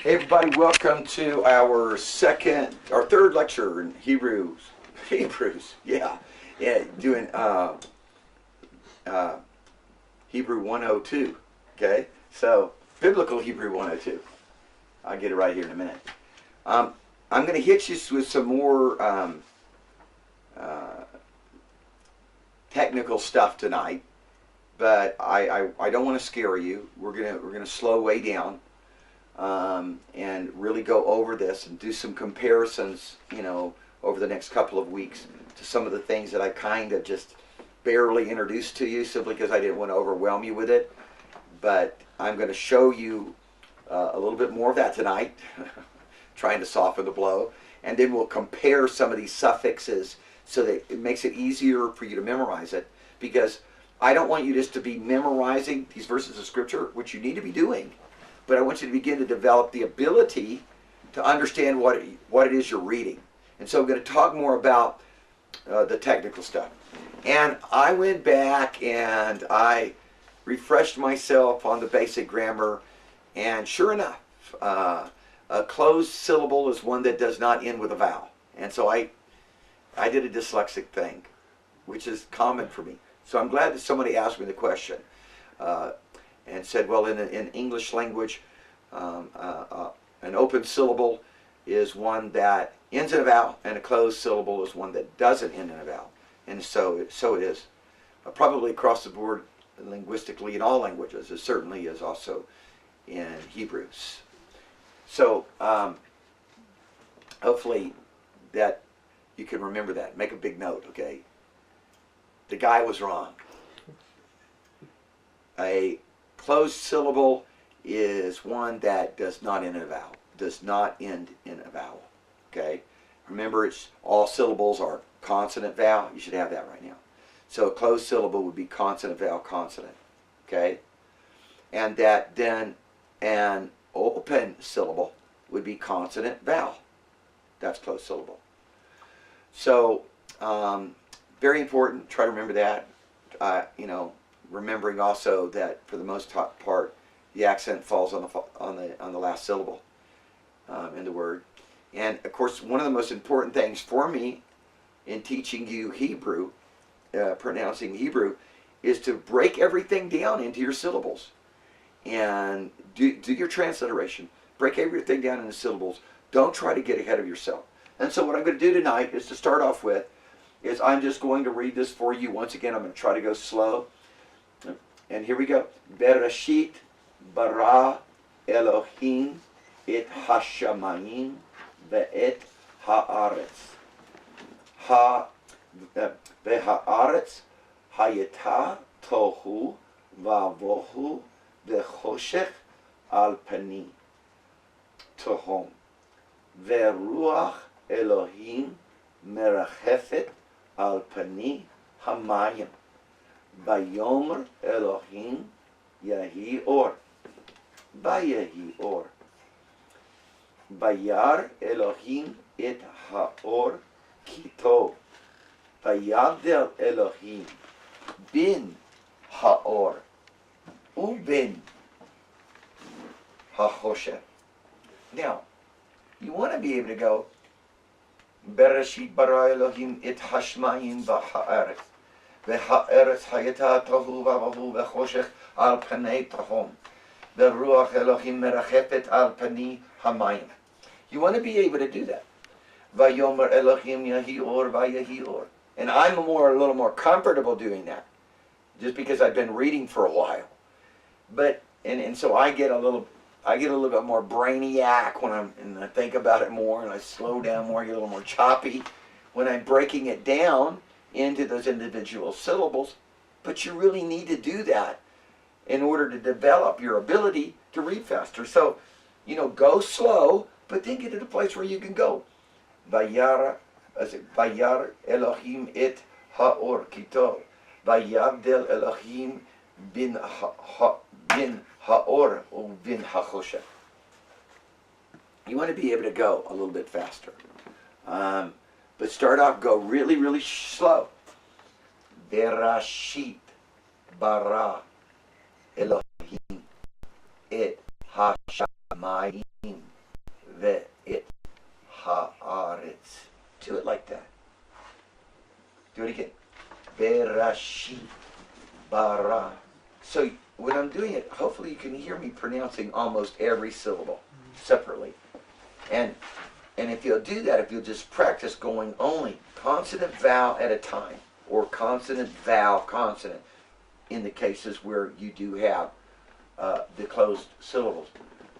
Hey everybody, welcome to our third lecture in Hebrews, yeah, doing Hebrew 102, okay? So, Biblical Hebrew 102. I'll get it right here in a minute. I'm going to hit you with some more technical stuff tonight, but I don't want to scare you. We're gonna slow way down. And really go over this and do some comparisons, over the next couple of weeks to some of the things that I kind of just barely introduced to you simply because I didn't want to overwhelm you with it. But I'm going to show you a little bit more of that tonight, trying to soften the blow. And then we'll compare some of these suffixes so that it makes it easier for you to memorize it. Because I don't want you just to be memorizing these verses of Scripture, which you need to be doing. But I want you to begin to develop the ability to understand what it is you're reading. And so I'm going to talk more about the technical stuff. And I went back and I refreshed myself on the basic grammar. And sure enough, a closed syllable is one that does not end with a vowel. And so I did a dyslexic thing, which is common for me. So I'm glad that somebody asked me the question. And said, well, in English language, an open syllable is one that ends in a vowel, and a closed syllable is one that doesn't end in a vowel. And so it is. Probably across the board linguistically in all languages. It certainly is also in Hebrews. So hopefully that you can remember that. Make a big note, okay? The guy was wrong. A closed syllable is one that does not end in a vowel. Does not end in a vowel. Okay? Remember, all syllables are consonant vowel. You should have that right now. So a closed syllable would be consonant vowel consonant. Okay? And that then an open syllable would be consonant vowel. That's closed syllable. So very important. Try to remember that. Remembering also that for the most part, the accent falls on the last syllable in the word. And of course, one of the most important things for me in teaching you Hebrew, pronouncing Hebrew, is to break everything down into your syllables and do your transliteration. Break everything down into syllables. Don't try to get ahead of yourself. And so what I'm going to do tonight is to start off with is I'm just going to read this for you. Once again, I'm going to try to go slow. And here we go. Bereshit bara Elohim et hashamayim ve'et haaretz. Ve'haaretz hayeta tohu vavohu ve'choshech al pani tohom. Ve'ruach Elohim merachefet al pani hamayim. Vayomer Elohim Yahi Or. Vayahi Or. Vayar Elohim et Haor Kito. Vayavdel Elohim bin Haor. Ubin Hachoshech. Now, you want to be able to go Bereshit bara Elohim et hashmayim v'ha'aretz. והארץ הייתה תוהו ובוהו וחושך על פני תהום ורוח אלוהים מרחפת על פני המים. You want to be able to do that. ויאמר אלוהים יהי אור ויהי אור. And I'm a little more comfortable doing that, just because I've been reading for a while. But and so I get a little bit more brainiac when I think about it more, and I slow down more, get a little more choppy when I'm breaking it down into those individual syllables. But you really need to do that in order to develop your ability to read faster. So, go slow, but then get to the place where you can go. Vayar Elohim et haor kito. Vayavdel Elohim bin haor or bin hachoshech. You want to be able to go a little bit faster. But start off, go really, really slow. Bereshit bara Elohim et hashamayim Bereshit bara. So when I'm doing it, hopefully you can hear me pronouncing almost every syllable separately. And if you'll do that, if you'll just practice going only consonant vowel at a time, or consonant vowel consonant, in the cases where you do have the closed syllables,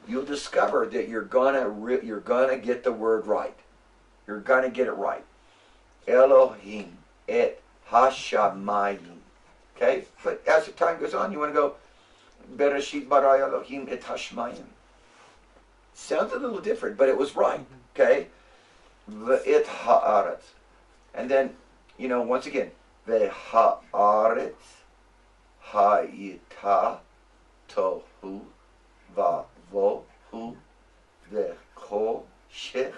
you'll discover that you're gonna get the word right. You're gonna get it right. Elohim et hashamayim. Okay, but as the time goes on, you want to go Bereshit bara Elohim et hashamayim. Sounds a little different, but it was right. Okay, ve'et haaretz, and then once again ve'haaretz hayita tohu vavohu ve'koshech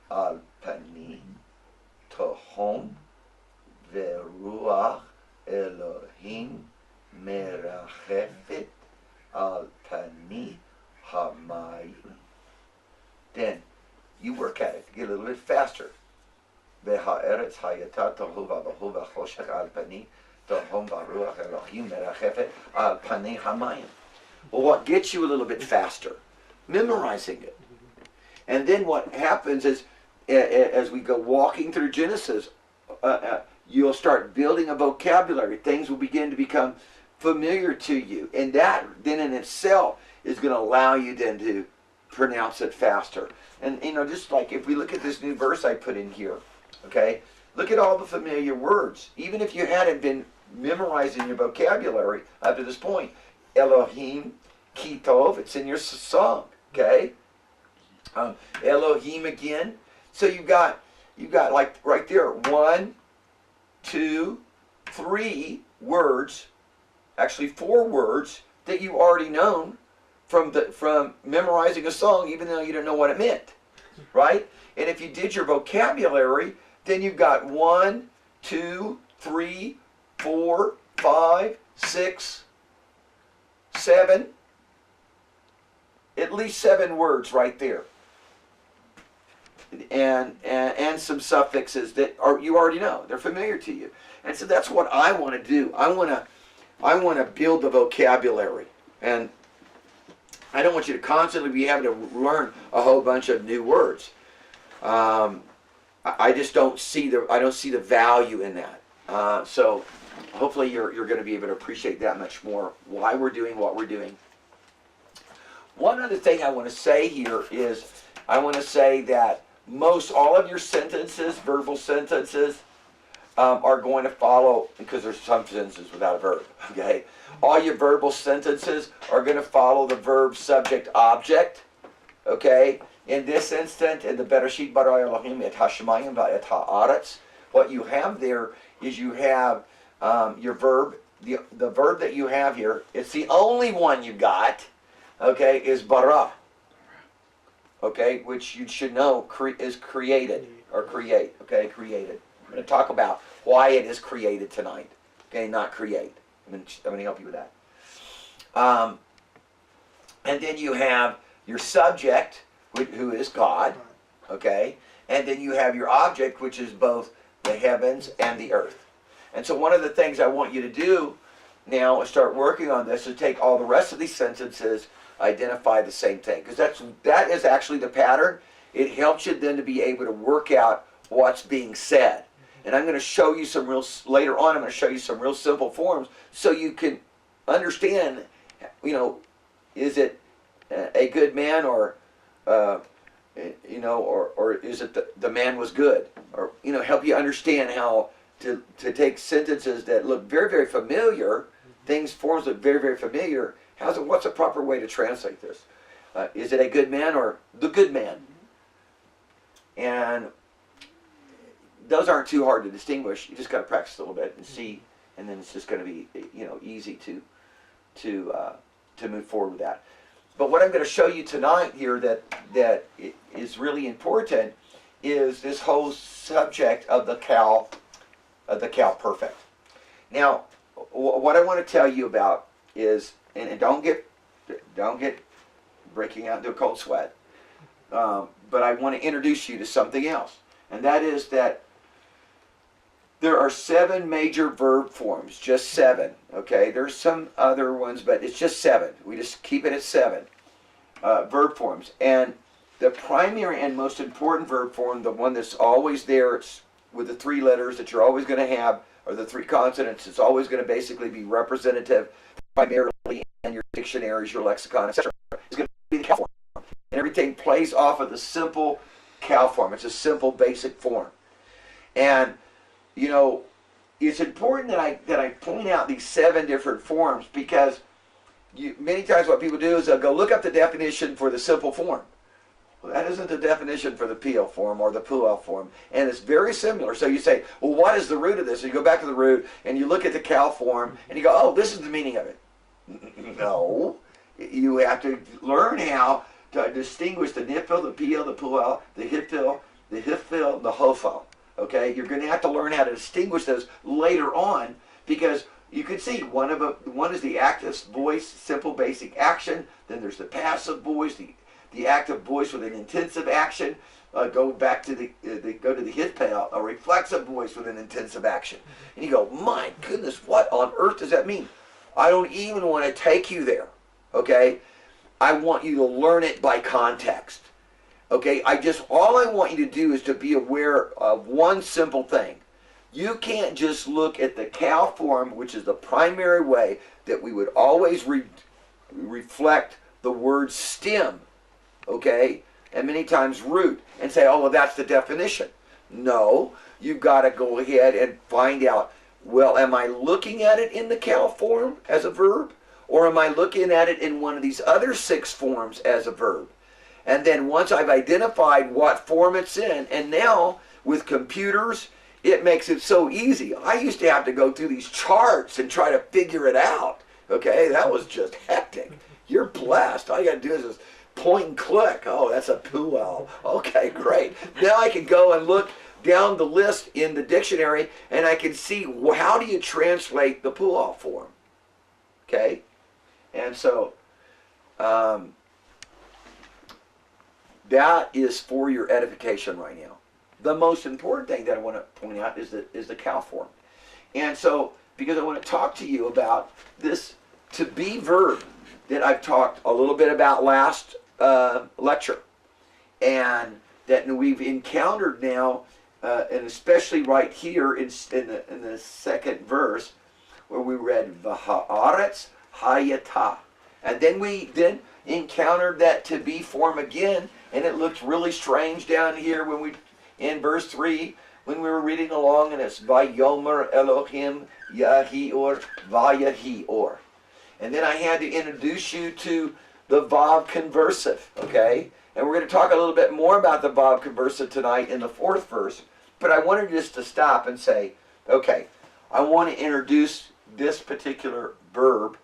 al panim tohom ve'ruach Elohim merachefet al pani hamayim. Then you work at it to get a little bit faster. Ve'ha'eretz hayata tohu vavohu ve'koshech al pani tohom ve'ruach Elohim merachefet al pani hamayim. Well, what gets you a little bit faster? Memorizing it. And then what happens is, as we go walking through Genesis, you'll start building a vocabulary. Things will begin to become familiar to you. And that then in itself is going to allow you then to pronounce it faster. And just like if we look at this new verse I put in here, okay, look at all the familiar words. Even if you hadn't been memorizing your vocabulary up to this point, Elohim, Kitov, it's in your song, okay? Elohim again. So you got like right there 1, 2, 3 words, actually 4 words that you already known from memorizing a song, even though you didn't know what it meant, right? And if you did your vocabulary, then you've got 1, 2, 3, 4, 5, 6, 7, at least 7 words right there. And some suffixes that you already know. They're familiar to you. And so that's what I want to do. I want to build the vocabulary. And I don't want you to constantly be having to learn a whole bunch of new words. I just don't see the value in that. So hopefully you're going to be able to appreciate that much more why we're doing what we're doing. One other thing I want to say here is I want to say that most all of your sentences, verbal sentences, are going to follow, because there's some sentences without a verb, okay? All your verbal sentences are going to follow the verb, subject, object, okay? In this instant, in the Bereshit bara Elohim et hashamayim va'et ha'aretz, what you have there is you have your verb, the verb that you have here, it's the only one you got, okay, is bara. Okay, which you should know is created, or create, okay, created. I'm going to talk about why it is created tonight, okay, not create. I'm going to help you with that. And then you have your subject, who is God, okay, and then you have your object, which is both the heavens and the earth. And so one of the things I want you to do now is start working on this, is take all the rest of these sentences, identify the same thing, because that is actually the pattern. It helps you then to be able to work out what's being said. And I'm going to show you later on, I'm going to show you some real simple forms so you can understand, is it a good man, or or is it the man was good, or help you understand how to take sentences that look very, very familiar, forms look very, very familiar. What's a proper way to translate this? Is it a good man or the good man? And those aren't too hard to distinguish. You just got to practice a little bit and see, and then it's just going to be easy to move forward with that. But what I'm going to show you tonight here that is really important is this whole subject of the Qal perfect. Now, what I want to tell you about is, and don't get breaking out into a cold sweat, but I want to introduce you to something else, and that is that there are 7 major verb forms, just 7. Okay, there's some other ones, but it's just 7. We just keep it at 7 verb forms. And the primary and most important verb form, the one that's always there, it's with the 3 letters that you're always going to have, or the 3 consonants, it's always going to basically be representative primarily in your dictionaries, your lexicon, etc. It's going to be the cow form. And everything plays off of the simple cow form. It's a simple, basic form. And, you know, it's important that I point out these 7 different forms, because many times what people do is they'll go look up the definition for the simple form. Well, that isn't the definition for the PL form or the PUL form, and it's very similar. So you say, well, what is the root of this? And you go back to the root, and you look at the cow form, and you go, oh, this is the meaning of it. No. You have to learn how to distinguish the nipfil, the PL, the PUL, the hifil, the hofil. Okay? You're going to have to learn how to distinguish those later on, because you can see one is the active voice, simple basic action. Then there's the passive voice, the active voice with an intensive action. Go back to the hifil, a reflexive voice with an intensive action. And you go, my goodness, what on earth does that mean? I don't even want to take you there. Okay? I want you to learn it by context. Okay? All I want you to do is to be aware of one simple thing. You can't just look at the cow form, which is the primary way that we would always reflect the word stem, okay, and many times root, and say, oh, well, that's the definition. No, you've got to go ahead and find out, well, am I looking at it in the cow form as a verb, or am I looking at it in one of these other 6 forms as a verb? And then once I've identified what form it's in, and now with computers, it makes it so easy. I used to have to go through these charts and try to figure it out. Okay, that was just hectic. You're blessed. All you got to do is just point and click. Oh, that's a PUL. Okay, great. Now I can go and look down the list in the dictionary, and I can see, how do you translate the PUL form? Okay, and so that is for your edification right now. The most important thing that I want to point out is the cow form. And so, because I want to talk to you about this to be verb that I've talked a little bit about last lecture, and that we've encountered now, and especially right here in the second verse, where we read V'ha'aretz hayata, and then we encountered that to be form again, and it looked really strange down here when we. In verse 3, when we were reading along, and it's Vayomer Elohim Yahior Vayahior. And then I had to introduce you to the Vav conversive, okay? And we're going to talk a little bit more about the Vav conversive tonight in the 4th verse. But I wanted just to stop and say, okay, I want to introduce this particular verb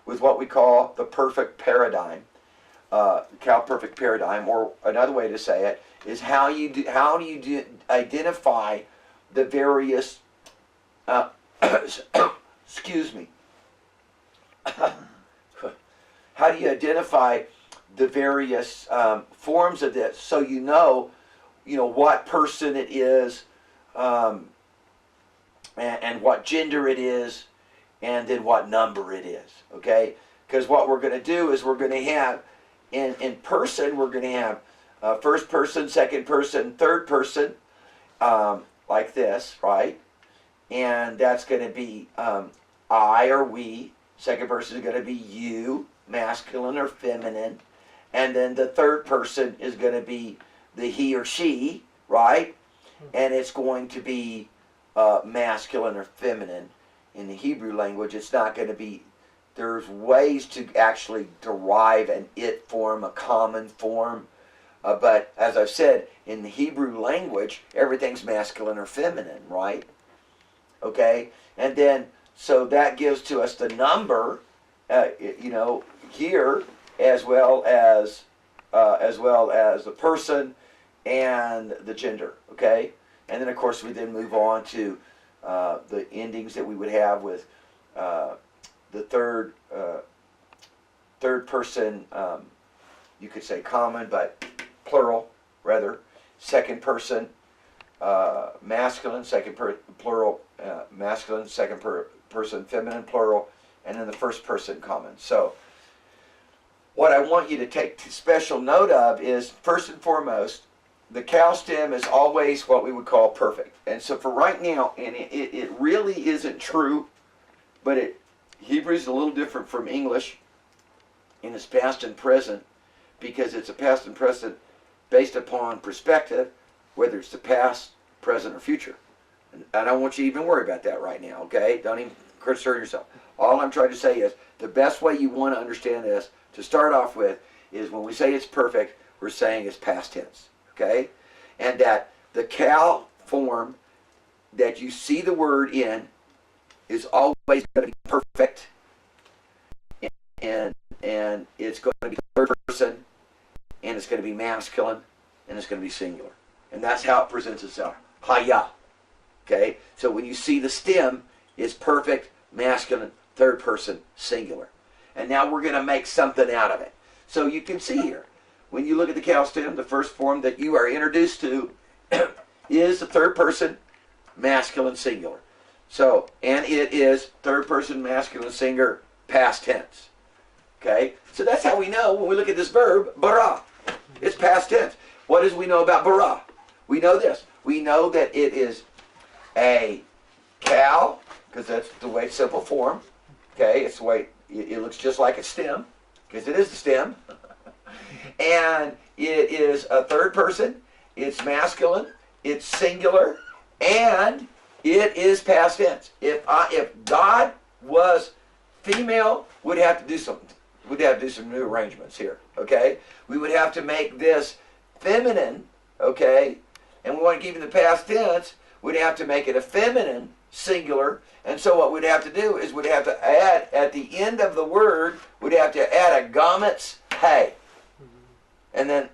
with what we call the perfect paradigm, cow perfect paradigm, or another way to say it, is how do you identify the various excuse me how do you identify the various forms of this, so you know what person it is, and what gender it is, and then what number it is, okay? Because what we're going to do is we're going to have in person, we're going to have first person, second person, third person, like this, right? And that's going to be I or we. Second person is going to be you, masculine or feminine. And then the third person is going to be the he or she, right? And it's going to be masculine or feminine. In the Hebrew language, it's not going to be, there's ways to actually derive an it form, a common form. But as I've said, in the Hebrew language, everything's masculine or feminine, right? Okay? And then, so that gives to us the number, here, as well as the person and the gender, okay? And then, of course, we then move on to the endings that we would have with the third person, you could say common, but plural, rather. Second person, masculine. Second plural, masculine, second person feminine plural, and then the first person common. So what I want you to take special note of is, first and foremost, the cow stem is always what we would call perfect. And so for right now, and it really isn't true, but Hebrew is a little different from English in its past and present, because it's a past and present based upon perspective, whether it's the past, present, or future. And I don't want you to even worry about that right now, okay? Don't even concern yourself. All I'm trying to say is, the best way you want to understand this, to start off with, is when we say it's perfect, we're saying it's past tense, okay? And that the cow form that you see the word in is always going to be perfect, and it's going to be third person, and it's going to be masculine, and it's going to be singular. And that's how it presents itself. Haya. Okay? So when you see the stem, it's perfect, masculine, third person, singular. And now we're going to make something out of it. So you can see here, when you look at the cow stem, the first form that you are introduced to is the third person, masculine, singular. So, and it is third person, masculine, singular, past tense. Okay? So that's how we know when we look at this verb, bara. It's past tense. What does we know about bara? We know this. We know that it is a cow, because that's the way it's simple form. Okay? It's the way it looks just like a stem, because it is the stem. And it is a third person. It's masculine. It's singular. And it is past tense. If God was female, we'd have to do some new arrangements here. Okay? We would have to make this feminine. Okay? And we want to keep in the past tense. We'd have to make it a feminine singular. And so what we'd have to do is we'd have to add, at the end of the word, we'd have to add a gametz hey. And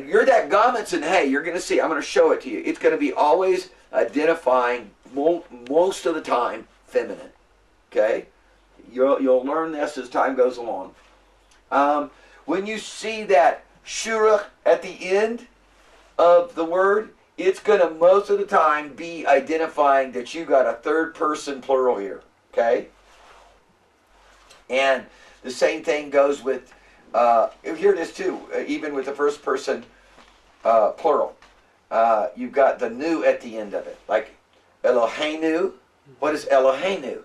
you're that gametz and hey, you're going to see, I'm going to show it to you. It's going to be always identifying, most of the time, feminine. Okay? You'll learn this as time goes along. When you see that shurach at the end of the word, it's going to most of the time be identifying that you got a third person plural here. Okay? And the same thing goes with, here it is too, even with the first person plural. You've got the nu at the end of it. Like Eloheinu. What is Eloheinu?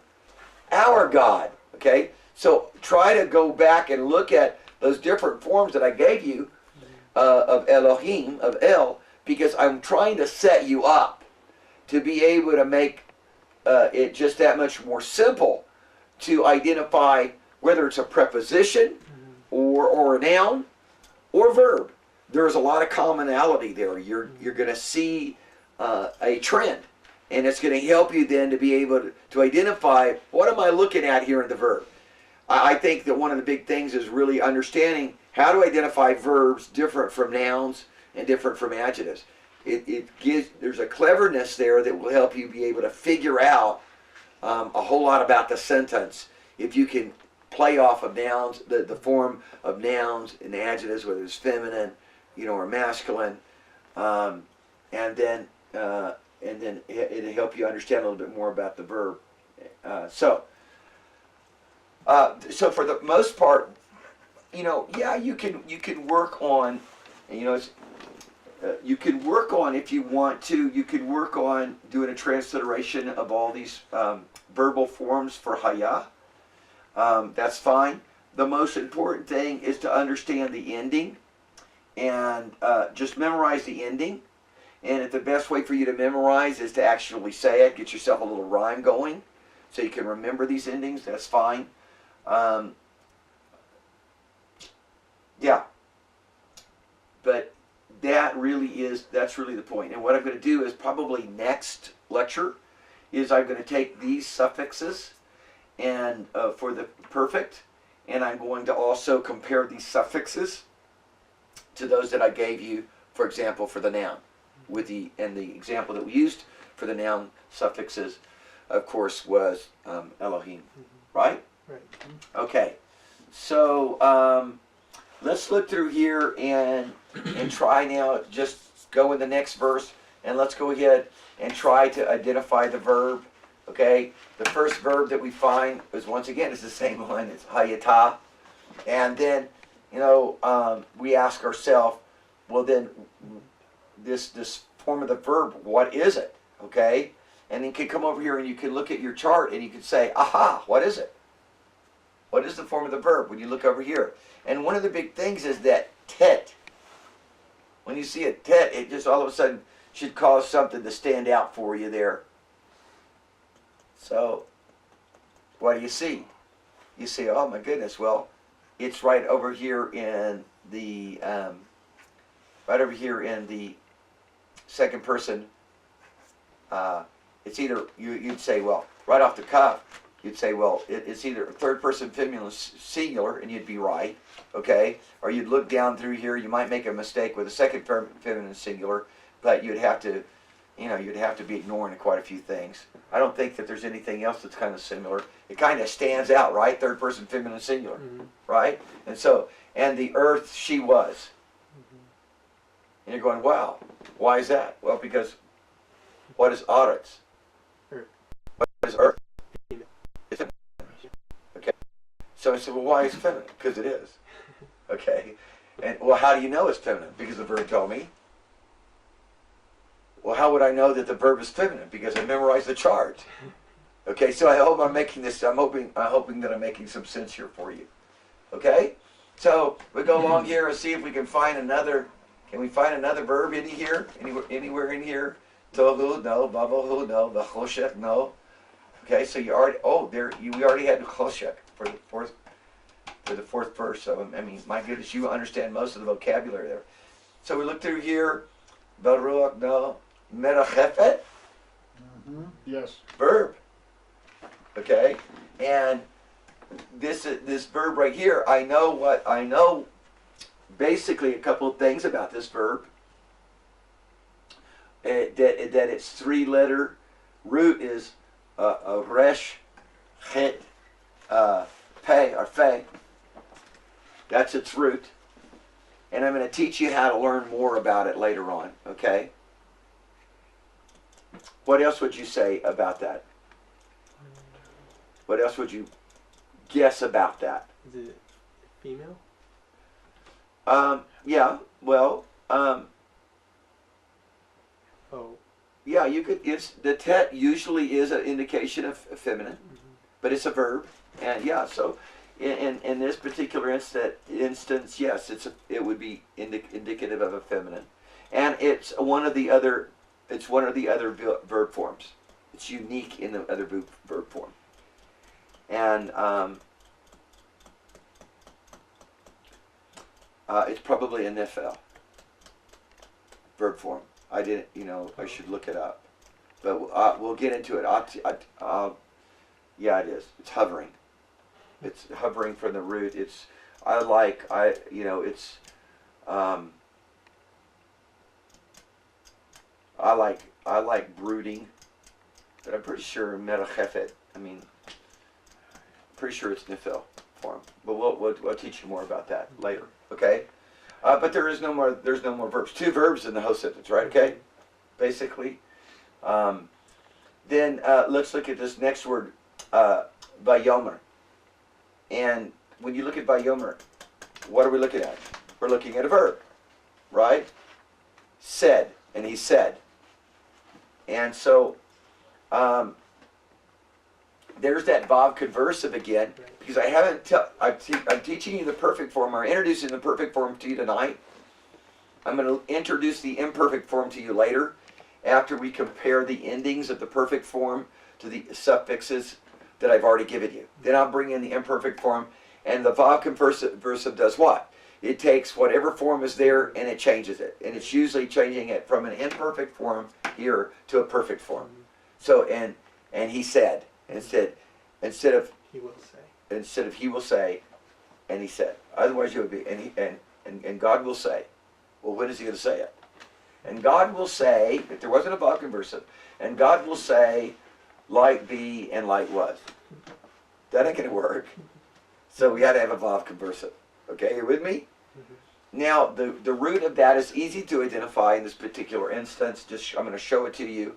Our God. Okay? So try to go back and look at those different forms that I gave you of Elohim, of El, because I'm trying to set you up to be able to make it just that much more simple to identify whether it's a preposition or a noun or verb. There's a lot of commonality there. You're going to see a trend, and it's going to help you then to be able to identify, what am I looking at here in the verb? I think that one of the big things is really understanding how to identify verbs different from nouns and different from adjectives. There's a cleverness there that will help you be able to figure out a whole lot about the sentence if you can play off of nouns, the form of nouns and adjectives, whether it's feminine, or masculine, and then it'll help you understand a little bit more about the verb. So for the most part, yeah, you can work on, you can work on, if you want to, you can work on doing a transliteration of all these verbal forms for Haya. That's fine. The most important thing is to understand the ending, and just memorize the ending. And if the best way for you to memorize is to actually say it, get yourself a little rhyme going so you can remember these endings, that's fine. Yeah. But that's really the point. And what I'm going to do is probably next lecture is I'm going to take these suffixes and for the perfect, and I'm going to also compare these suffixes to those that I gave you, for example, for the noun. The example that we used for the noun suffixes, of course, was Elohim. Right? Right. Okay. So let's look through here and try now. Just go in the next verse, and let's go ahead and try to identify the verb Okay, the first verb that we find is once again is the same one. It's hayata, and then we ask ourselves, well then, this form of the verb, what is it? Okay, and then you can come over here and you can look at your chart and you can say, aha, what is it? What is the form of the verb when you look over here? And one of the big things is that tet. When you see a tet, it just all of a sudden should cause something to stand out for you there. So, what do you see? You see, oh my goodness, well, it's right over here in the, second person. It's either, you'd say, well, right off the cuff, you'd say, well, it's either third person feminine singular, and you'd be right, okay? Or you'd look down through here, you might make a mistake with a second feminine singular, but you'd have to, you'd have to be ignoring quite a few things. I don't think that there's anything else that's kind of similar. It kind of stands out, right? Third person feminine singular, right? And so, and the earth she was. And you're going, wow, why is that? Well, because what is aretz? Earth. What is earth? It's feminine. Okay. So I said, well, why is it feminine? Because it is. Okay. And well, how do you know it's feminine? Because the verb told me. Well, how would I know that the verb is feminine? Because I memorized the chart. Okay, so I hope I'm making this. I'm hoping that I'm making some sense here for you. Okay, so we go along here and see if we can find another. Can we find another verb in here? Anywhere in here? Tohu, no. Vavohu, no. Vachoshek, no. Okay, so you already. Oh, we already had choshek for the fourth verse. So I mean, my goodness, you understand most of the vocabulary there. So we look through here. Baruch, no. Merachefet? Yes. Verb. Okay? And this verb right here, I know basically a couple of things about this verb. That its three-letter root is resh, chet, pei, or fe. That's its root. And I'm going to teach you how to learn more about it later on, okay? What else would you say about that? What else would you guess about that? Is it female? Yeah, well, Oh. yeah, you could, the tet usually is an indication of feminine, but it's a verb, and yeah, so in this particular instance, yes, it would be indicative of a feminine, and it's one of the other verb forms. It's unique in the other verb form, and it's probably a nifel verb form. I didn't, I should look it up, but we'll get into it. Yeah, it is. It's hovering. It's hovering from the root. I like brooding, but I'm pretty sure merachefet. Pretty sure it's nifel form. But we'll teach you more about that later. Okay. But there's no more verbs. Two verbs in the whole sentence, right? Okay. Basically. Then let's look at this next word, vayomer. And when you look at vayomer, what are we looking at? We're looking at a verb, right? Said, and he said. And so there's that vav conversive again, because I haven't. I'm teaching you the perfect form, or introducing the perfect form to you tonight. I'm going to introduce the imperfect form to you later, after we compare the endings of the perfect form to the suffixes that I've already given you. Then I'll bring in the imperfect form, and the vav conversive does what? It takes whatever form is there and it changes it, and it's usually changing it from an imperfect form here to a perfect form. So and he said, instead of He will say. Instead of he will say, and he said. Otherwise, you would be and God will say. Well, when is he going to say it? And God will say, if there wasn't a vav conversive, and God will say, light be and light was. That ain't going to work. So we had to have a vav conversive. Okay, you with me? Now, the root of that is easy to identify in this particular instance. I'm going to show it to you.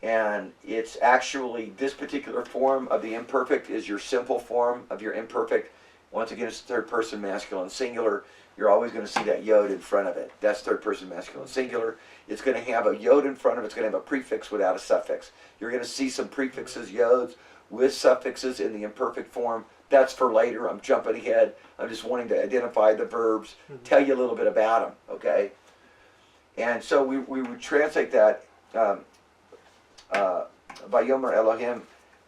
And it's actually, this particular form of the imperfect is your simple form of your imperfect. Once again, it's third person masculine singular. You're always going to see that yod in front of it. That's third person masculine singular. It's going to have a yod in front of it. It's going to have a prefix without a suffix. You're going to see some prefixes, yods, with suffixes in the imperfect form. That's for later. I'm jumping ahead. I'm just wanting to identify the verbs, tell you a little bit about them, okay? And so we would translate that Vayomer Elohim,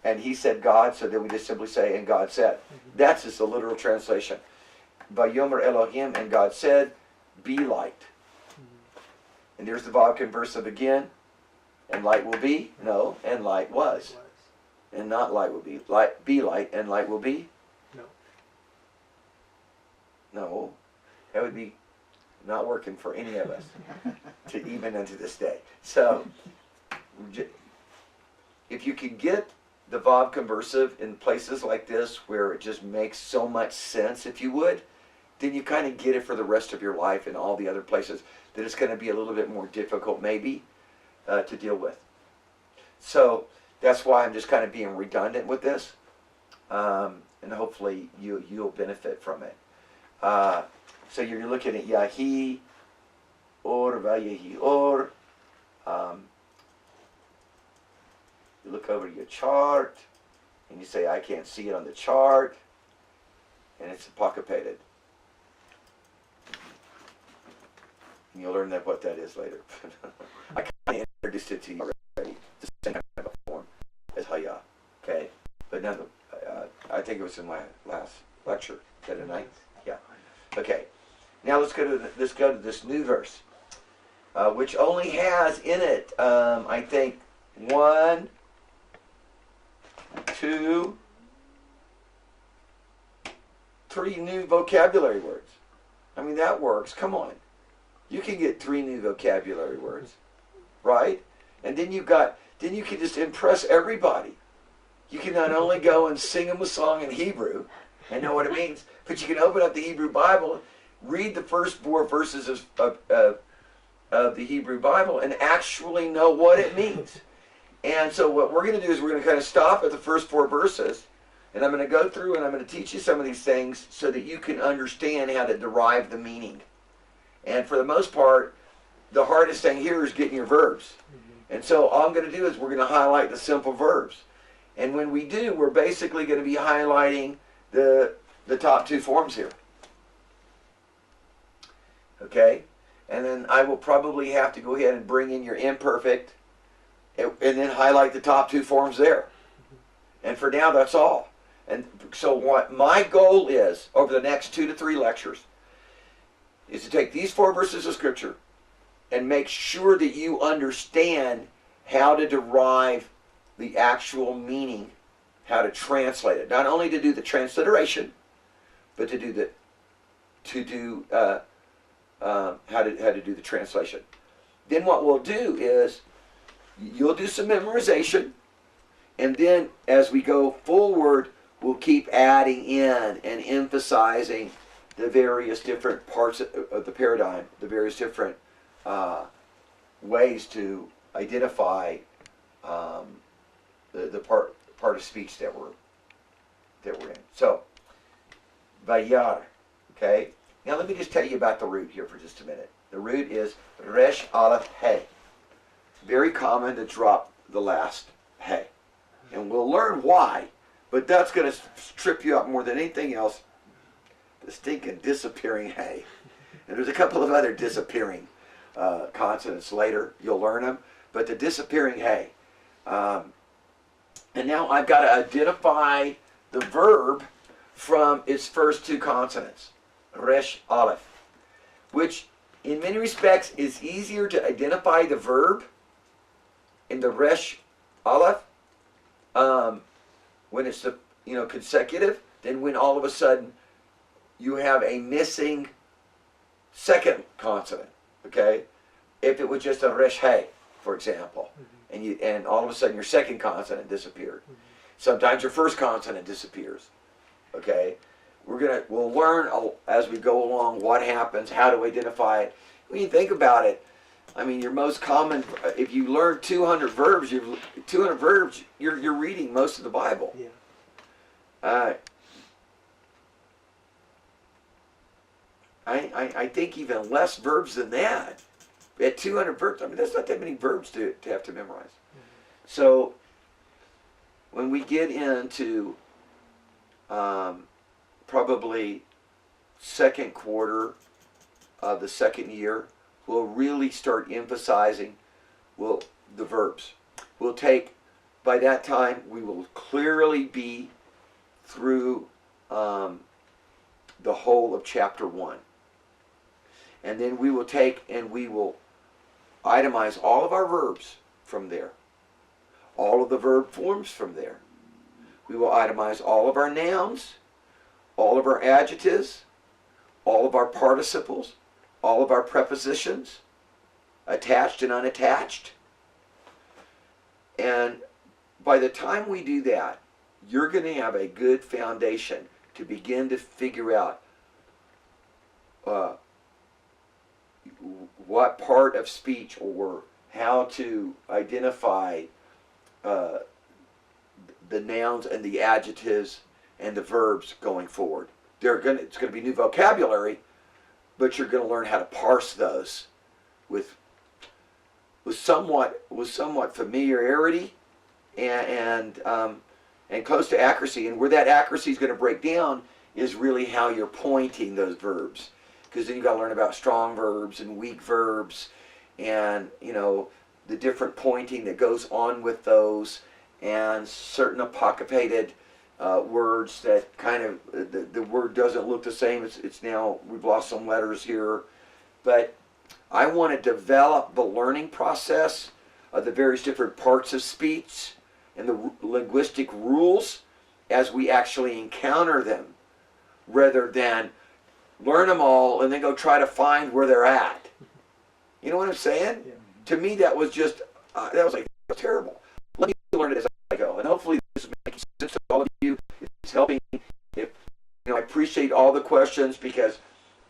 and he said God, so then we just simply say, and God said. That's just the literal translation. Vayomer Elohim, and God said, be light. And there's the Vav conversive again. And light will be? No, and light was. And not light will be. Light, be light, and light will be? No. No. That would be not working for any of us, to even unto this day. So, if you can get the Vav conversive in places like this where it just makes so much sense, if you would, then you kind of get it for the rest of your life in all the other places that it's going to be a little bit more difficult maybe to deal with. So that's why I'm just kind of being redundant with this, and hopefully you'll benefit from it. So you're looking at Yahi, Or, Vayehi, Or. You look over your chart, and you say, I can't see it on the chart, and it's apocryphated. And you'll learn what that is later. I kind of introduced it to you already, the same kind of a form as Haya, okay? But none I think it was in my last lecture, the other night. Yeah. Okay. Now let's go to this new verse, which only has in it, I think, 1, 2, 3 new vocabulary words. I mean, that works. Come on. You can get 3 new vocabulary words, right? And then you can just impress everybody. You can not only go and sing them a song in Hebrew and know what it means, but you can open up the Hebrew Bible, read the first 4 verses of the Hebrew Bible, and actually know what it means. And so what we're going to do is we're going to kind of stop at the first 4 verses, and I'm going to go through and I'm going to teach you some of these things so that you can understand how to derive the meaning. And for the most part, the hardest thing here is getting your verbs. And so all I'm going to do is we're going to highlight the simple verbs. And when we do, we're basically going to be highlighting the top 2 forms here. Okay? And then I will probably have to go ahead and bring in your imperfect and then highlight the top 2 forms there. And for now, that's all. And so what my goal is over the next 2 to 3 lectures is to take these 4 verses of Scripture and make sure that you understand how to derive the actual meaning, how to translate it. Not only to do the transliteration, but to do how to do the translation. Then what we'll do is you'll do some memorization, and then as we go forward, we'll keep adding in and emphasizing the various different parts of the paradigm, the various different ways to identify the part of speech that we're in. So, Vayar, okay? Now let me just tell you about the root here for just a minute. The root is Resh Aleph He. Very common to drop the last He. And we'll learn why, but that's going to trip you up more than anything else. The stinking disappearing He. And there's a couple of other disappearing consonants later. You'll learn them. But the disappearing He. And now I've got to identify the verb from its first 2 consonants. Resh Aleph. Which, in many respects, is easier to identify the verb in the Resh Aleph when it's consecutive than when all of a sudden you have a missing second consonant. Okay, if it was just a Resh He, for example, and all of a sudden your second consonant disappeared. Sometimes your first consonant disappears. Okay, we'll learn as we go along what happens, how to identify it. When you think about it, I mean, your most common, if you learn 200 verbs, you're reading most of the Bible. Yeah. I think even less verbs than that. At 200 verbs, I mean, that's not that many verbs to have to memorize. Mm-hmm. So, when we get into probably second quarter of the second year, we'll really start emphasizing the verbs. We'll take, by that time, we will clearly be through the whole of chapter 1. And then we will take and we will itemize all of our verbs from there. All of the verb forms from there. We will itemize all of our nouns, all of our adjectives, all of our participles, all of our prepositions, attached and unattached. And by the time we do that, you're going to have a good foundation to begin to figure out what part of speech or how to identify the nouns and the adjectives and the verbs going forward. It's going to be new vocabulary, but you're going to learn how to parse those with somewhat familiarity and close to accuracy. And where that accuracy is going to break down is really how you're pointing those verbs, because then you've got to learn about strong verbs and weak verbs, and the different pointing that goes on with those, and certain apocryphated words that kind of the word doesn't look the same. It's now we've lost some letters here, but I want to develop the learning process of the various different parts of speech and the linguistic rules as we actually encounter them, rather than learn them all and then go try to find where they're at. You know what I'm saying? Yeah. To me, that was just terrible. Let me learn it as I go, and hopefully this is making sense to all of you. It's helping. I appreciate all the questions, because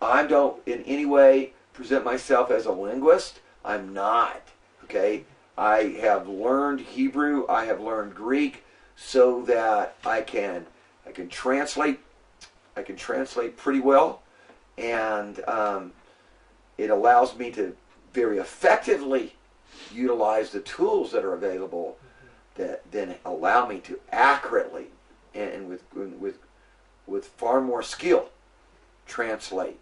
I don't in any way present myself as a linguist. I'm not. Okay, I have learned Hebrew. I have learned Greek so that I can translate. I can translate pretty well, and it allows me to very effectively utilize the tools that are available that then allow me to accurately and with far more skill translate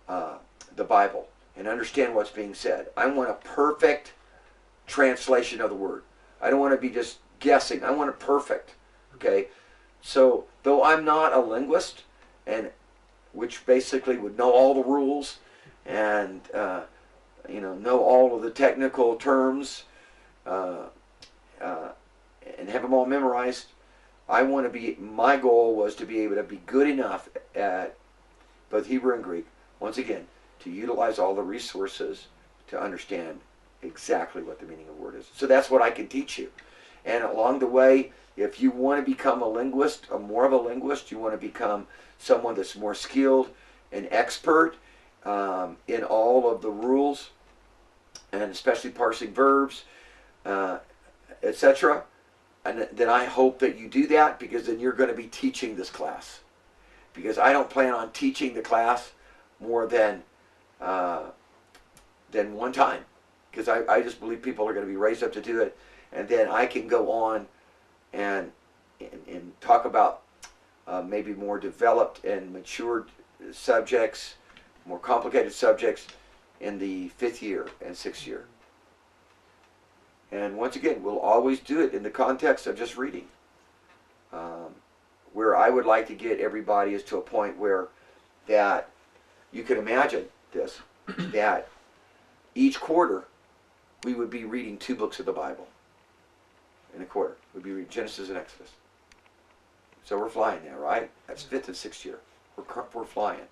the Bible and understand what's being said. I want a perfect translation of the word. I don't want to be just guessing. I want it perfect. Okay? So, though I'm not a linguist, and which basically would know all the rules and know all of the technical terms and have them all memorized, my goal was to be able to be good enough at both Hebrew and Greek, once again, to utilize all the resources to understand exactly what the meaning of a word is. So that's what I can teach you. And along the way, if you want to become a linguist, more of a linguist, you want to become someone that's more skilled and expert in all of the rules, and especially parsing verbs, etc., and then I hope that you do that, because then you're going to be teaching this class. Because I don't plan on teaching the class more than one time, because I just believe people are going to be raised up to do it, and then I can go on and talk about maybe more developed and matured subjects, more complicated subjects in the 5th year and 6th year. And once again, we'll always do it in the context of just reading. Where I would like to get everybody is to a point where that you can imagine this, that each quarter we would be reading 2 books of the Bible. In a quarter, we'd be reading Genesis and Exodus. So we're flying now, right? That's 5th and 6th year. We're flying.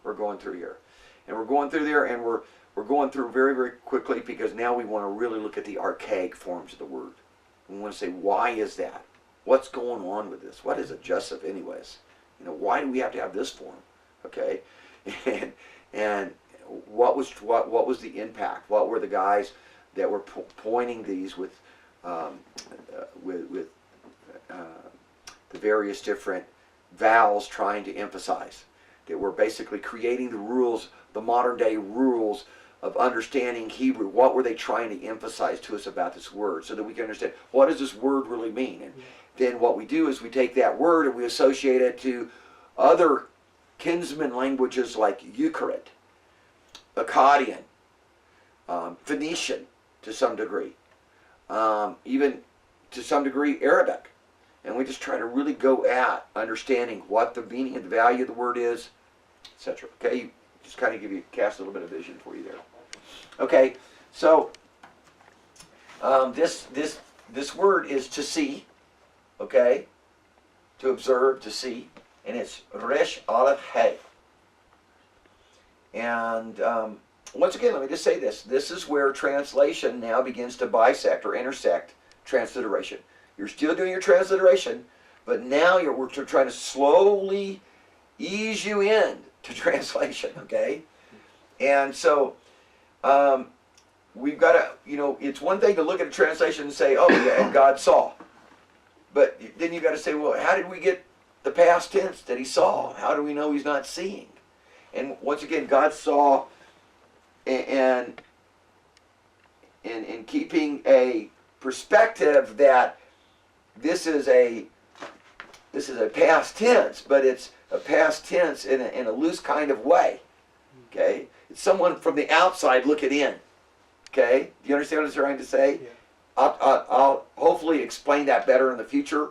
We're going through here. And we're going through there, and we're going through very, very quickly, because now we want to really look at the archaic forms of the word. We want to say, why is that? What's going on with this? What is a Joseph anyways? Why do we have to have this form? Okay? And what was the impact? What were the guys that were pointing these with the various different vowels trying to emphasize? That were basically creating the rules, the modern day rules of understanding Hebrew. What were they trying to emphasize to us about this word, so that we can understand what does this word really mean? And then what we do is we take that word and we associate it to other kinsman languages like Eucharit, Akkadian, Phoenician to some degree, even to some degree Arabic. And we just try to really go at understanding what the meaning and the value of the word is, etc. Okay, just kind of cast a little bit of vision for you there. Okay, so this word is to see, okay, to observe, to see, and it's Resh Aleph Hey. And once again, let me just say this. This is where translation now begins to bisect or intersect transliteration. You're still doing your transliteration, but now we're trying to slowly ease you in to translation, okay? And so we've got to, it's one thing to look at a translation and say, oh, yeah, and God saw. But then you've got to say, well, how did we get the past tense that he saw? How do we know he's not seeing? And once again, God saw, and in keeping a perspective that this is a past tense, but it's a past tense in a loose kind of way. Okay, it's someone from the outside looking in. Okay, do you understand what I'm trying to say? Yeah. I'll hopefully explain that better in the future.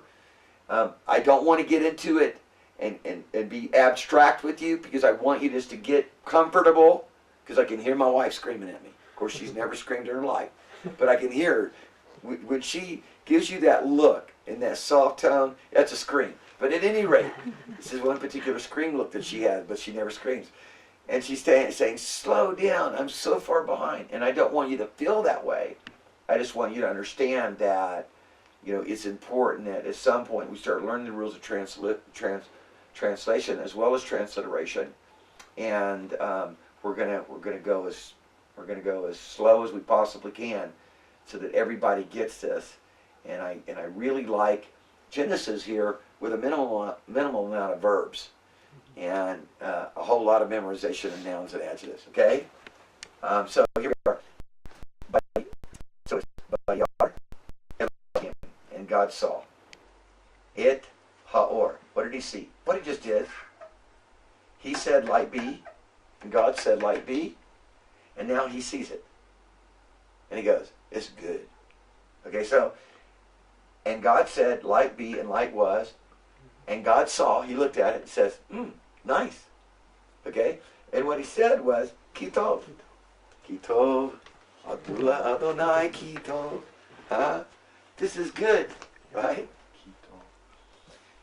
I don't want to get into it and be abstract with you, because I want you just to get comfortable, because I can hear my wife screaming at me. Of course, she's never screamed in her life, but I can hear her. When she gives you that look in that soft tone, that's a scream. But at any rate, this is one particular scream look that she has, but she never screams. And she's saying, slow down, I'm so far behind. And I don't want you to feel that way. I just want you to understand that, it's important that at some point we start learning the rules of translation as well as transliteration. And we're gonna go as slow as we possibly can, so that everybody gets this. And I really like Genesis here with a minimal amount of verbs and a whole lot of memorization of nouns that add to this. Okay, so here we are. So it's Bayar and God saw it Haor. What did he see? What he just did. He said light be, and God said light be, and now he sees it, and he goes, it's good. Okay, so, and God said, light be, and light was, and God saw, he looked at it and says, nice. Okay, and what he said was, Kitov. Kitov, Adullah Adonai Kitov. Huh? This is good, right?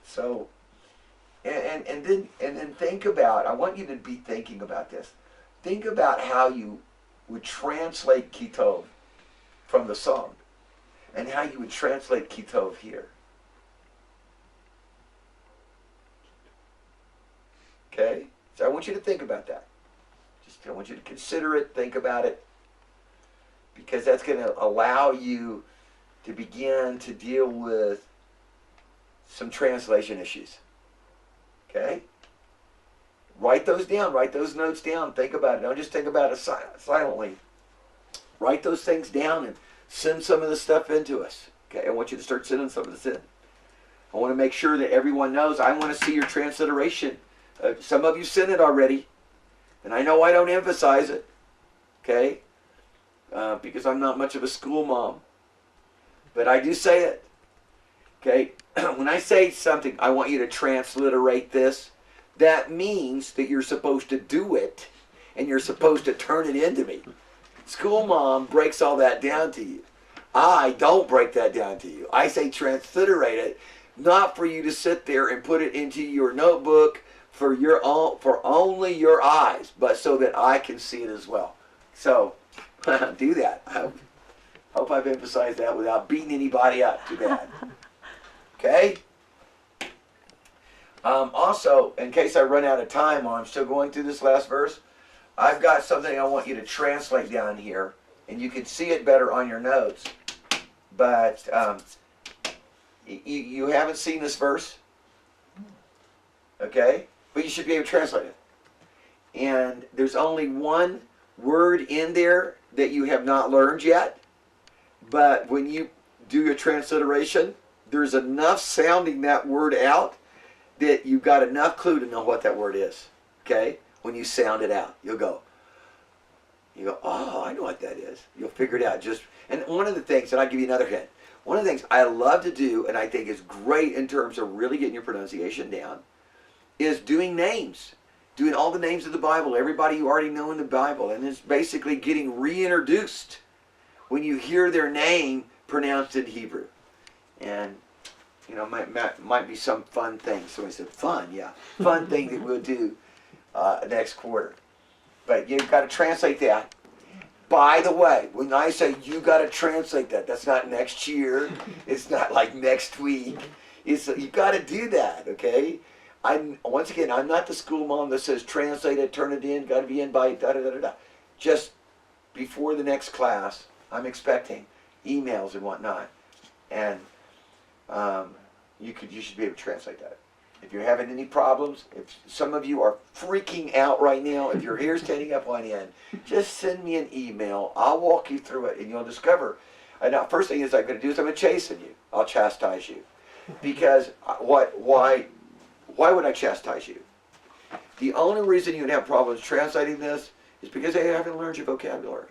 So, and then think about, I want you to be thinking about this. Think about how you would translate Kitov from the song, and how you would translate Kitov here. Okay? So I want you to think about that. I want you to consider it, think about it, because that's going to allow you to begin to deal with some translation issues. Okay? Write those down. Write those notes down. Think about it. Don't just think about it silently. Write those things down and send some of the stuff into us. Okay? I want you to start sending some of this in. I want to make sure that everyone knows. I want to see your transliteration. Some of you sent it already, and I know I don't emphasize it. Okay? Because I'm not much of a school mom. But I do say it. Okay? When I say something, I want you to transliterate this. That means that you're supposed to do it, and you're supposed to turn it into me. School mom breaks all that down to you. I don't break that down to you. I say transliterate it, not for you to sit there and put it into your notebook for only your eyes, but so that I can see it as well. So, do that. I hope I've emphasized that without beating anybody up too bad. Okay? Also, in case I run out of time while I'm still going through this last verse, I've got something I want you to translate down here, and you can see it better on your notes. But you haven't seen this verse, okay? But you should be able to translate it. And there's only one word in there that you have not learned yet. But when you do your transliteration, there's enough sounding that word out that you've got enough clue to know what that word is, okay? When you sound it out, you go, oh, I know what that is. You'll figure it out. And one of the things, and I'll give you another hint, one of the things I love to do, and I think is great in terms of really getting your pronunciation down, is doing names. Doing all the names of the Bible, everybody you already know in the Bible, and it's basically getting reintroduced when you hear their name pronounced in Hebrew. And, you know, might be some fun thing. Somebody said, fun, yeah. Fun thing that we'll do next quarter. But you've got to translate that. By the way, when I say you got to translate that, that's not next year. It's not like next week. You got to do that, okay? Once again, I'm not the school mom that says translate it, turn it in, got to be in by da-da-da-da-da. Just before the next class, I'm expecting emails and whatnot. And you should be able to translate that. If you're having any problems, if some of you are freaking out right now, if your hair's standing up on end, just send me an email. I'll walk you through it, and you'll discover. And now, first thing is I'm going to do is I'm going to chasten you. I'll chastise you. Because why would I chastise you? The only reason you'd have problems translating this is because they haven't learned your vocabulary.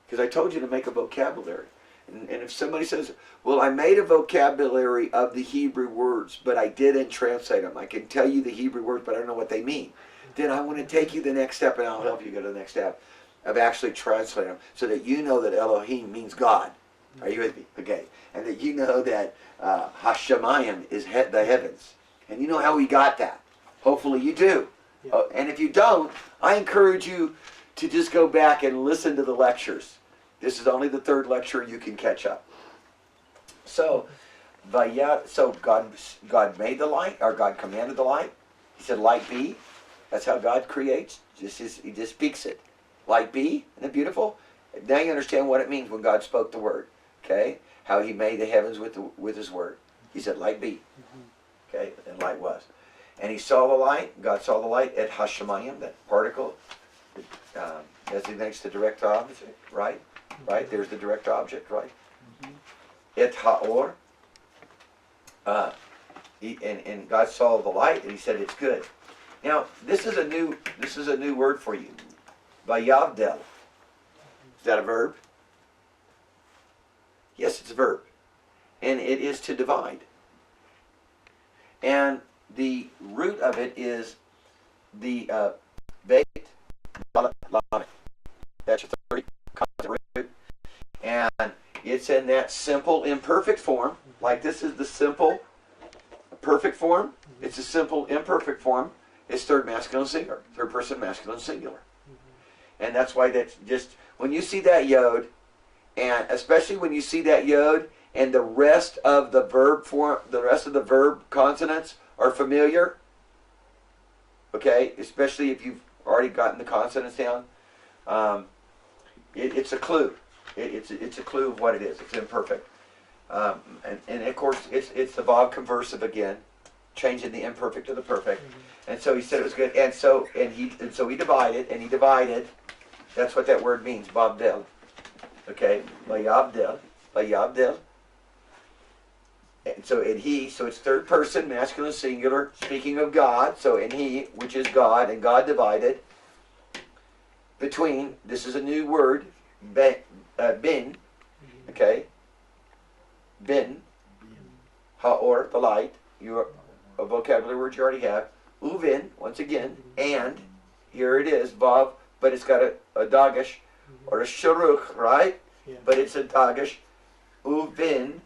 Because I told you to make a vocabulary. And if somebody says, well, I made a vocabulary of the Hebrew words, but I didn't translate them. I can tell you the Hebrew words, but I don't know what they mean. Then I want to take you the next step, and I'll help you go to the next step of actually translating them so that you know that Elohim means God. Are you with me? Okay. And that you know that Hashemayim is the heavens. And you know how we got that. Hopefully you do. Yeah. And if you don't, I encourage you to just go back and listen to the lectures. This is only the third lecture. You can catch up. So God made the light, or God commanded the light. He said, light be. That's how God creates. He just speaks it. Light be. Isn't it beautiful? Now you understand what it means when God spoke the word. Okay? How he made the heavens with his word. He said, light be. Okay? And light was. And he saw the light. God saw the light at Hashemayim, that particle. Designates the direct object, right? Right? There's the direct object, right? Et haor. And God saw the light, and he said it's good. Now, this is a new word for you. Vayavdel. Is that a verb? Yes, it's a verb. And it is to divide. And the root of it is the Beit Lamed. That's your 30 constant root. And it's in that simple imperfect form. Like this is the simple perfect form. It's a simple imperfect form. It's third masculine singular. Third person masculine singular. And that's why that's just, when you see that yod, and especially when you see that yod and the rest of the verb form, the rest of the verb consonants are familiar, okay, especially if you've already gotten the consonants down, it's a clue. It's a clue of what it is. It's imperfect. And of course, it's the Vav conversive again, changing the imperfect to the perfect. And so he said it was good. And so he divided, and he divided. That's what that word means, Babdel. Okay, Vayabdel, Vayabdel. And so it's third person, masculine singular, speaking of God. So in he, which is God, and God divided between, this is a new word, bin, okay, bin, haor, the light, a vocabulary word you already have, uvin, once again, and, here it is, vav, but it's got a dagesh, or a sharuch, right? Yeah. But it's a dagesh, uvin,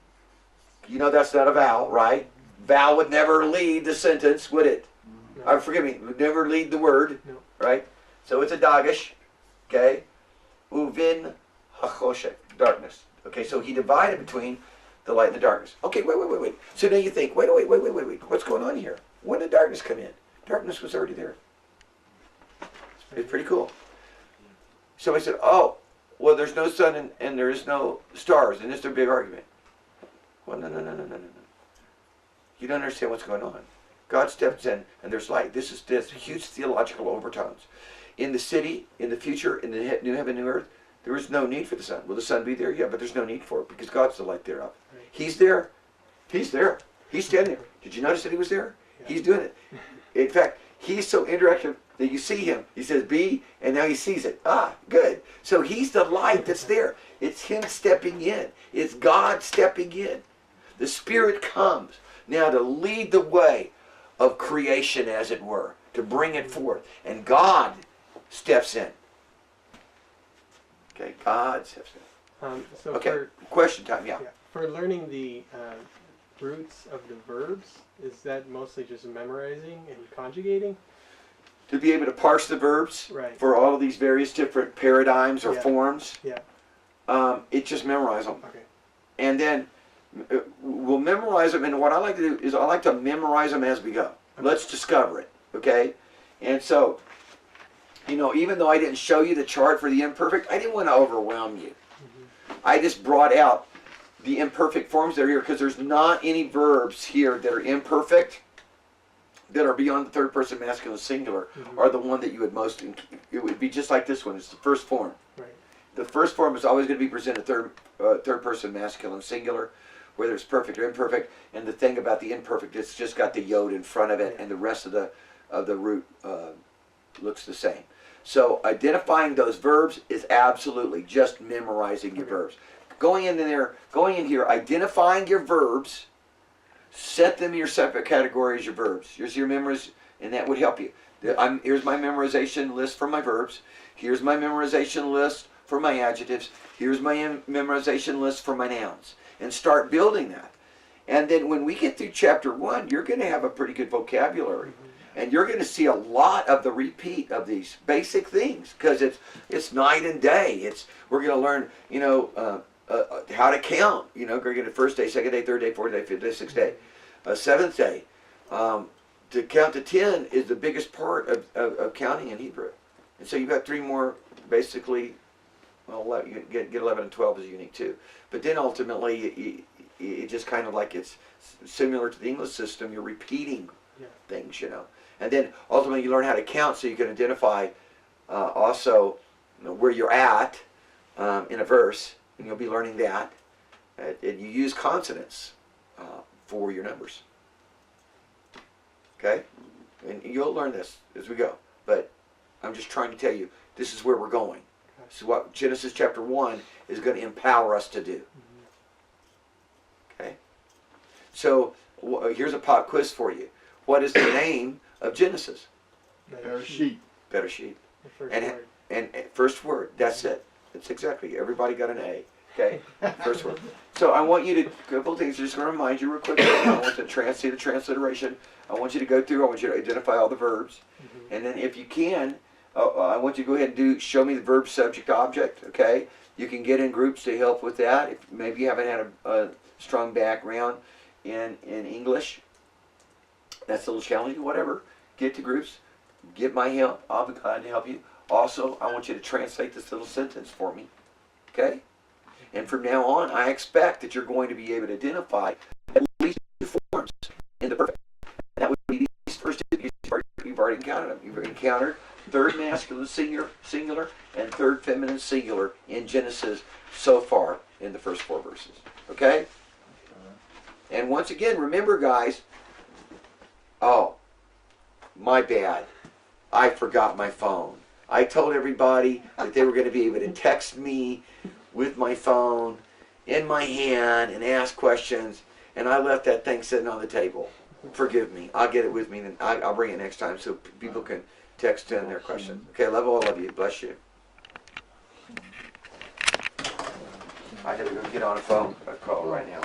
you know that's not a vowel, right? Vowel would never lead the sentence, would it? No. Forgive me, would never lead the word, No. right? So it's a dagesh, okay? Uvin hachoshek, darkness. Okay, so he divided between the light and the darkness. Okay, wait. So now you think, wait. What's going on here? When did darkness come in? Darkness was already there. It's pretty cool. Somebody said, oh, well, there's no sun and there is no stars, and it's their big argument. Well, no. You don't understand what's going on. God steps in, and there's light. This is this huge theological overtones. In the city, in the future, in the new heaven, new earth, there is no need for the sun. Will the sun be there? Yeah, but there's no need for it because God's the light thereof. Right. He's there. He's there. He's standing there. Did you notice that he was there? Yeah. He's doing it. In fact, he's so interactive that you see him. He says, be, and now he sees it. Ah, good. So he's the light that's there. It's him stepping in. It's God stepping in. The Spirit comes now to lead the way of creation, as it were, to bring it forth. And God steps in. Okay, God steps in. So Okay, question time, yeah. for learning the roots of the verbs, is that mostly just memorizing and conjugating? To be able to parse the verbs Right. for all of these various different paradigms or Yeah. forms, Yeah. it just memorize them. Okay. And then we'll memorize them, and what I like to do is I like to memorize them as we go. Let's discover it, okay? And so, you know, even though I didn't show you the chart for the imperfect, I didn't want to overwhelm you. I just brought out the imperfect forms that are here because there's not any verbs here that are imperfect, that are beyond the third person masculine singular, are the one that you would most, it would be just like this one. It's the first form. Right. The first form is always going to be presented third person masculine singular, whether it's perfect or imperfect. And the thing about the imperfect, it's just got the yod in front of it, and the rest of the root looks the same. So identifying those verbs is absolutely just memorizing your verbs. Going in here, identifying your verbs, set them in your separate category as your verbs. Here's your memories, and that would help you. Here's my memorization list for my verbs. Here's my memorization list for my adjectives. Here's my memorization list for my nouns. And start building that. And then when we get through chapter 1, you're going to have a pretty good vocabulary. And you're going to see a lot of the repeat of these basic things because it's night and day. We're going to learn, you know, how to count. You know, we're going to first day, second day, third day, fourth day, fifth day, sixth day, seventh day. To count to 10 is the biggest part of counting in Hebrew. And so you've got 3 more, basically. Well, you get 11 and 12 is unique too. But then ultimately, it just kind of like it's similar to the English system. You're repeating things, you know. And then ultimately you learn how to count so you can identify also, you know, where you're at in a verse, and you'll be learning that. And you use consonants for your numbers. Okay? And you'll learn this as we go. But I'm just trying to tell you, this is where we're going. This is what Genesis chapter 1 is going to empower us to do. Okay? So here's a pop quiz for you. What is the name of Genesis? Bereshit. Bereshit. The first And, word. and first word. That's it. That's exactly. Everybody got an A. Okay? First word. So I want you to, a couple of things, just going to remind you real quick. I want to see the transliteration. I want you to go through. I want you to identify all the verbs. And then if you can, I want you to go ahead and show me the verb, subject, object. Okay? You can get in groups to help with that. If maybe you haven't had a strong background in English. That's a little challenging, whatever. Get to groups. Get my help. I'll be glad to help you. Also, I want you to translate this little sentence for me. Okay? And from now on, I expect that you're going to be able to identify at least 2 forms in the perfect. And that would be these first 2. You've already encountered them. You've encountered third masculine singular and third feminine singular in Genesis so far in the first 4 verses. Okay? And once again, remember, guys, oh, my bad. I forgot my phone. I told everybody that they were going to be able to text me with my phone in my hand and ask questions, and I left that thing sitting on the table. Forgive me. I'll get it with me, and I'll bring it next time so people can text in their questions. Okay, I love all of you. Bless you. I gotta go get on a phone call right now.